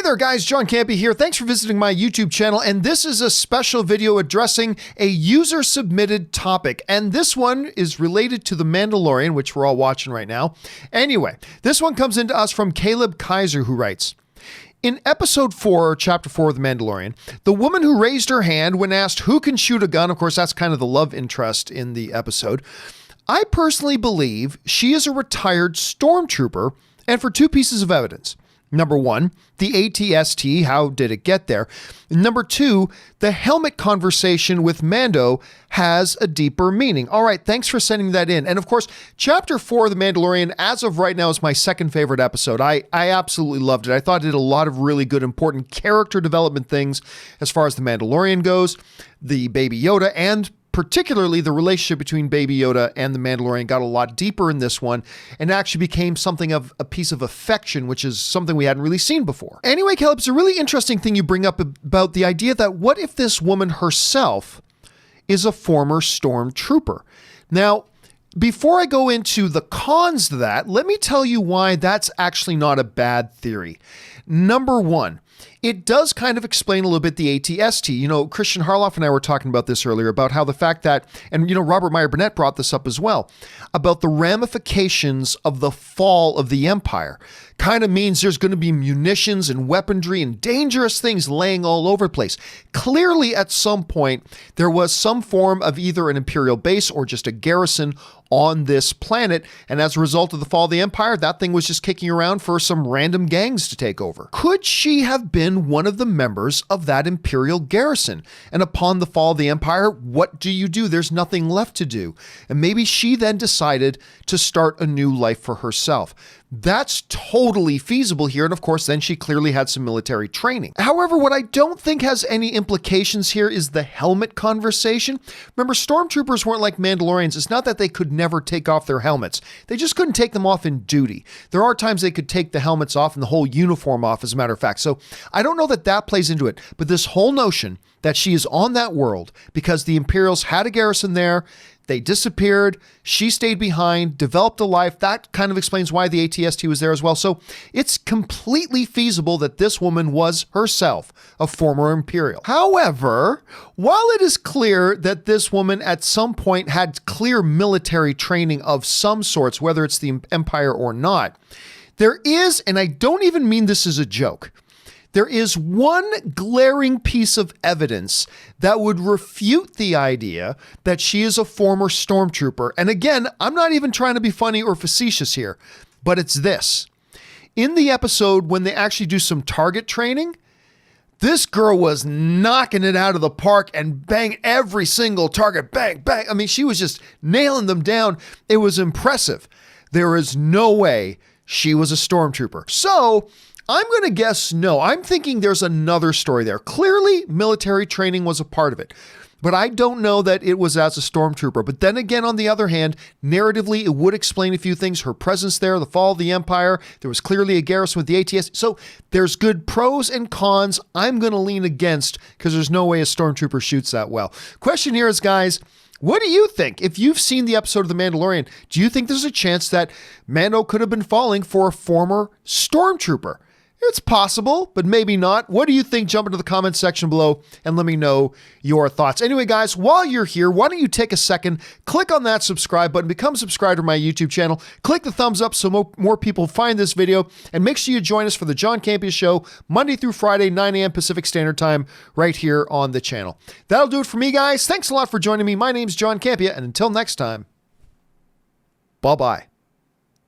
Hey there guys, John Campea here. Thanks for visiting my YouTube channel, and this is a special video addressing a user-submitted topic, and this one is related to The Mandalorian, which we're all watching right now. Anyway, this one comes into us from Caleb Kaiser, who writes, in episode 4, or chapter 4 of The Mandalorian, the woman who raised her hand when asked who can shoot a gun, of course that's kind of the love interest in the episode, I personally believe she is a retired stormtrooper, and for two pieces of evidence. Number one, the ATST, how did it get there? Number two, the helmet conversation with Mando has a deeper meaning. All right, thanks for sending that in. And of course, chapter 4 of The Mandalorian, as of right now, is my second favorite episode. I absolutely loved it. I thought it did a lot of really good, important character development things as far as The Mandalorian goes, the Baby Yoda, and particularly the relationship between Baby Yoda and the Mandalorian got a lot deeper in this one and actually became something of a piece of affection, which is something we hadn't really seen before. Anyway, Caleb, it's a really interesting thing you bring up about the idea that what if this woman herself is a former stormtrooper? Now, before I go into the cons to that, let me tell you why that's actually not a bad theory. Number one, it does kind of explain a little bit the ATST. You know, Christian Harloff and I were talking about this earlier, about how the fact that, and you know, Robert Meyer Burnett brought this up as well, about the ramifications of the fall of the Empire. Kind of means there's going to be munitions and weaponry and dangerous things laying all over the place. Clearly, at some point, there was some form of either an Imperial base or just a garrison on this planet, and as a result of the fall of the Empire, that thing was just kicking around for some random gangs to take over. Could she have been one of the members of that Imperial garrison? And upon the fall of the Empire, what do? There's nothing left to do. And maybe she then decided to start a new life for herself. That's totally feasible here, and of course, then she clearly had some military training. However, what I don't think has any implications here is the helmet conversation. Remember, stormtroopers weren't like Mandalorians. It's not that they could never take off their helmets. They just couldn't take them off in duty. There are times they could take the helmets off and the whole uniform off, as a matter of fact. So I don't know that that plays into it, but this whole notion that she is on that world because the Imperials had a garrison there, they disappeared, she stayed behind, developed a life. That kind of explains why the ATST was there as well. So it's completely feasible that this woman was herself a former Imperial. However, while it is clear that this woman at some point had clear military training of some sorts, whether it's the Empire or not, there is, and I don't even mean this as a joke, there is one glaring piece of evidence that would refute the idea that she is a former stormtrooper. And again, I'm not even trying to be funny or facetious here, but it's this. In the episode when they actually do some target training, this girl was knocking it out of the park and bang every single target, bang, bang. I mean, she was just nailing them down. It was impressive. There is no way she was a stormtrooper. So I'm going to guess no. I'm thinking there's another story there. Clearly, military training was a part of it, but I don't know that it was as a stormtrooper. But then again, on the other hand, narratively, it would explain a few things. Her presence there, the fall of the Empire, there was clearly a garrison with the ATS. So there's good pros and cons. I'm going to lean against because there's no way a stormtrooper shoots that well. Question here is, guys, what do you think? If you've seen the episode of The Mandalorian, do you think there's a chance that Mando could have been falling for a former stormtrooper? It's possible, but maybe not. What do you think? Jump into the comments section below and let me know your thoughts. Anyway, guys, while you're here, why don't you take a second, click on that subscribe button, become a subscriber to my YouTube channel, click the thumbs up so more people find this video, and make sure you join us for the John Campea Show, Monday through Friday, 9 a.m. Pacific Standard Time, right here on the channel. That'll do it for me, guys. Thanks a lot for joining me. My name's John Campea, and until next time, bye-bye.